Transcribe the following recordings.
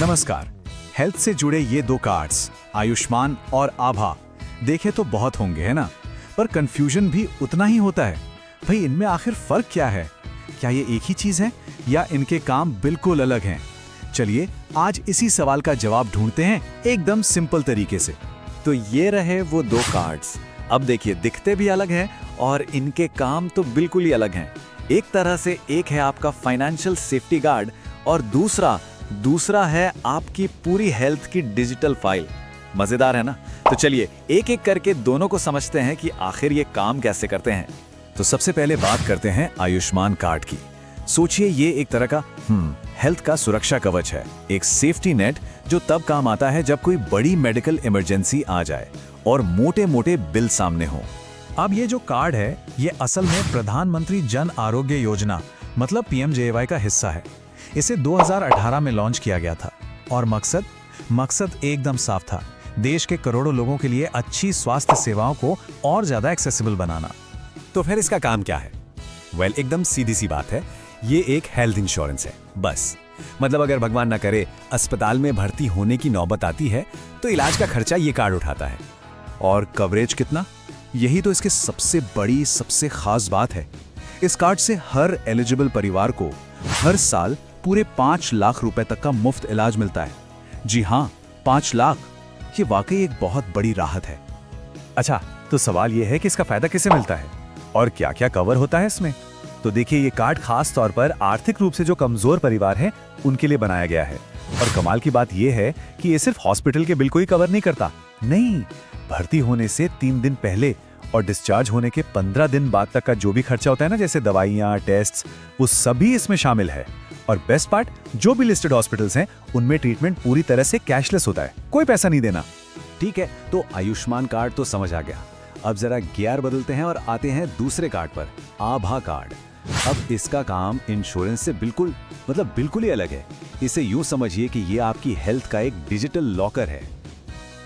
नमस्कार। हेल्थ से जुड़े ये दो कार्ड्स आयुष्मान और आभा देखे तो बहुत होंगे, है ना? पर कंफ्यूजन भी उतना ही होता है। भाई, इनमें आखिर फर्क क्या है? क्या ये एक ही चीज है या इनके काम बिल्कुल अलग हैं? चलिए आज इसी सवाल का जवाब ढूंढते हैं एकदम सिंपल तरीके से। तो ये रहे वो दो कार्ड्स। अब देखिए, दिखते भी अलग हैं और इनके काम तो बिल्कुल ही अलग हैं। एक तरह से एक है आपका फाइनेंशियल सेफ्टी गार्ड और दूसरा है आपकी पूरी हेल्थ की डिजिटल फाइल। मजेदार है ना? तो चलिए एक एक करके दोनों को समझते हैं कि आखिर ये काम कैसे करते हैं। तो सबसे पहले बात करते हैं आयुष्मान कार्ड की। सोचिए, ये एक तरह का हेल्थ का सुरक्षा कवच है, एक सेफ्टी नेट जो तब काम आता है जब कोई बड़ी मेडिकल इमरजेंसी आ जाए और मोटे मोटे बिल सामने हो। अब ये जो कार्ड है, ये असल में प्रधानमंत्री जन आरोग्य योजना मतलब PMJAY का हिस्सा है। इसे 2018 में लॉन्च किया गया था और मकसद एकदम साफ था, देश के करोड़ों लोगों के लिए अच्छी स्वास्थ्य सेवाओं को और ज्यादा एक्सेसिबल बनाना। तो फिर इसका काम क्या है? एकदम सीधी सी बात है, ये एक हेल्थ इंश्योरेंस है बस। मतलब अगर भगवान न करे अस्पताल में भर्ती होने की नौबत आती है तो इलाज का खर्चा ये कार्ड उठाता है। और कवरेज कितना? यही तो इसके सबसे खास बात है। इस कार्ड से हर एलिजिबल परिवार को हर साल पूरे 5 लाख रुपए तक का मुफ्त इलाज मिलता है। जी हाँ, 5 लाख। ये वाकई एक बहुत बड़ी राहत है। अच्छा, तो सवाल ये है कि इसका फायदा किसे मिलता है और क्या क्या कवर होता है इसमें? तो देखिए, ये कार्ड खास तौर पर आर्थिक रूप से जो कमजोर परिवार हैं उनके लिए बनाया गया है। और कमाल की बात यह है कि ये सिर्फ हॉस्पिटल के बिल को ही कवर नहीं करता। नहीं, भर्ती होने से 3 दिन पहले और डिस्चार्ज होने के 15 दिन बाद तक का जो भी खर्चा होता है ना, जैसे दवाइयाँ, टेस्ट, वो सभी इसमें शामिल है। और बेस्ट पार्ट, जो भी लिस्टेड हॉस्पिटल्स हैं उनमें ट्रीटमेंट पूरी तरह से कैशलेस होता है, कोई पैसा नहीं देना। ठीक है, तो आयुष्मान कार्ड तो समझ आ गया। अब जरा गियर बदलते हैं और आते हैं दूसरे कार्ड पर, आभा कार्ड। अब इसका काम इंश्योरेंस से बिल्कुल ही अलग है। इसे यूं समझिए कि ये आपकी हेल्थ का एक डिजिटल लॉकर है।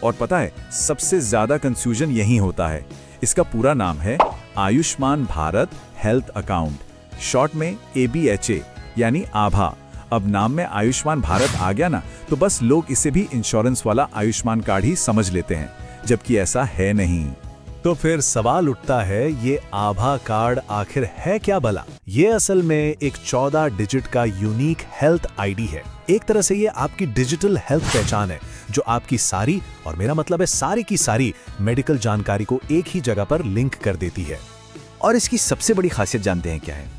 और पता है, सबसे ज्यादा कंफ्यूजन यही होता है। इसका पूरा नाम है Ayushman Bharat health account, short में ABHA यानी आभा। अब नाम में आयुष्मान भारत आ गया ना, तो बस लोग इसे भी इंश्योरेंस वाला आयुष्मान कार्ड ही समझ लेते हैं, जबकि ऐसा है नहीं। तो फिर सवाल उठता है, ये आभा कार्ड आखिर है क्या भला? ये असल में एक 14 डिजिट का यूनिक हेल्थ ID है। एक तरह से ये आपकी डिजिटल हेल्थ पहचान है, जो आपकी सारी, और मेरा मतलब है सारी की सारी मेडिकल जानकारी को एक ही जगह पर लिंक कर देती है। और इसकी सबसे बड़ी खासियत जानते हैं क्या है?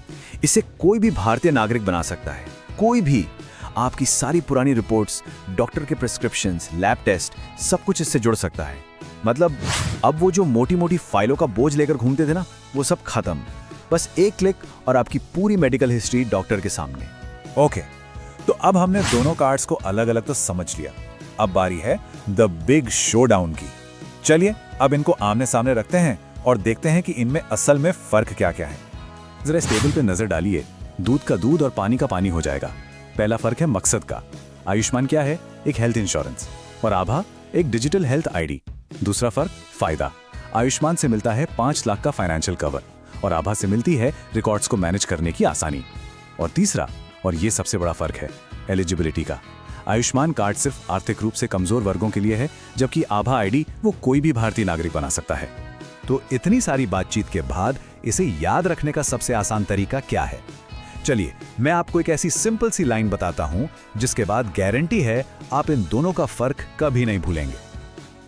इसे कोई भी भारतीय नागरिक बना सकता है, कोई भी। आपकी सारी पुरानी रिपोर्ट्स, डॉक्टर के प्रिस्क्रिप्शंस, लैब टेस्ट, सब कुछ इससे जुड़ सकता है। मतलब अब वो जो मोटी मोटी फाइलों का बोझ लेकर घूमते थे ना, वो सब खत्म। बस एक क्लिक और आपकी पूरी मेडिकल हिस्ट्री डॉक्टर के सामने। ओके, तो अब हमने दोनों कार्ड्स को अलग अलग तो समझ लिया। अब बारी है द बिग शोडाउन की। चलिए अब इनको आमने सामने रखते हैं और देखते हैं कि इनमें असल में फर्क क्या क्या है। जरा इस टेबल पे नजर डालिए। दूध का दूध और पानी का पानी हो जाएगा। पहला फर्क है मकसद का। आयुष्मान क्या है? एक हेल्थ इंश्योरेंस। और आभा एक डिजिटल हेल्थ ID। दूसरा फर्क फायदा। आयुष्मान से मिलता है 5 लाख का फाइनेंशियल कवर और आभा से मिलती है रिकॉर्ड्स को मैनेज करने की आसानी। और तीसरा, और ये सबसे बड़ा फर्क है, एलिजिबिलिटी का। आयुष्मान कार्ड सिर्फ आर्थिक रूप से कमजोर वर्गों के लिए है, जबकि आभा ID वो कोई भी भारतीय नागरिक बना सकता है। तो इतनी सारी बातचीत के बाद इसे याद रखने का सबसे आसान तरीका क्या है? चलिए मैं आपको एक ऐसी सिंपल सी लाइन बताता हूं, जिसके बाद गारंटी है आप इन दोनों का फर्क कभी नहीं भूलेंगे।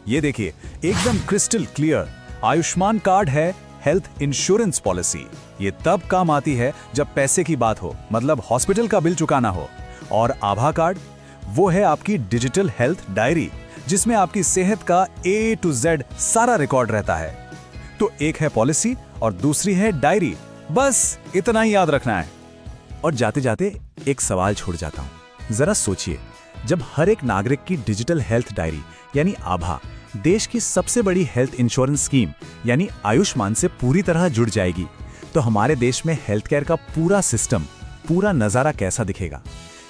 ये देखिए, एकदम क्रिस्टल क्लियर। आयुष्मान कार्ड है हेल्थ इंश्योरेंस पॉलिसी। ये तब काम आती है जब पैसे की बात हो, मतलब हॉस्पिटल का बिल चुकाना हो। और आभा कार्ड वो है आपकी डिजिटल हेल्थ डायरी, जिसमें आपकी सेहत का A to Z सारा रिकॉर्ड रहता है। तो एक है पॉलिसी और दूसरी है डायरी। बस इतना ही याद रखना है। और जाते जाते एक सवाल छोड़ जाता हूं। जरा सोचिए, जब हर एक नागरिक की डिजिटल हेल्थ डायरी यानी आभा देश की सबसे बड़ी हेल्थ इंश्योरेंस स्कीम यानी आयुष्मान से पूरी तरह जुड़ जाएगी, तो हमारे देश में हेल्थ केयर का पूरा सिस्टम, पूरा नजारा कैसा दिखेगा?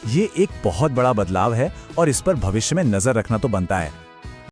ये एक बहुत बड़ा बदलाव है और इस पर भविष्य में नजर रखना तो बनता है।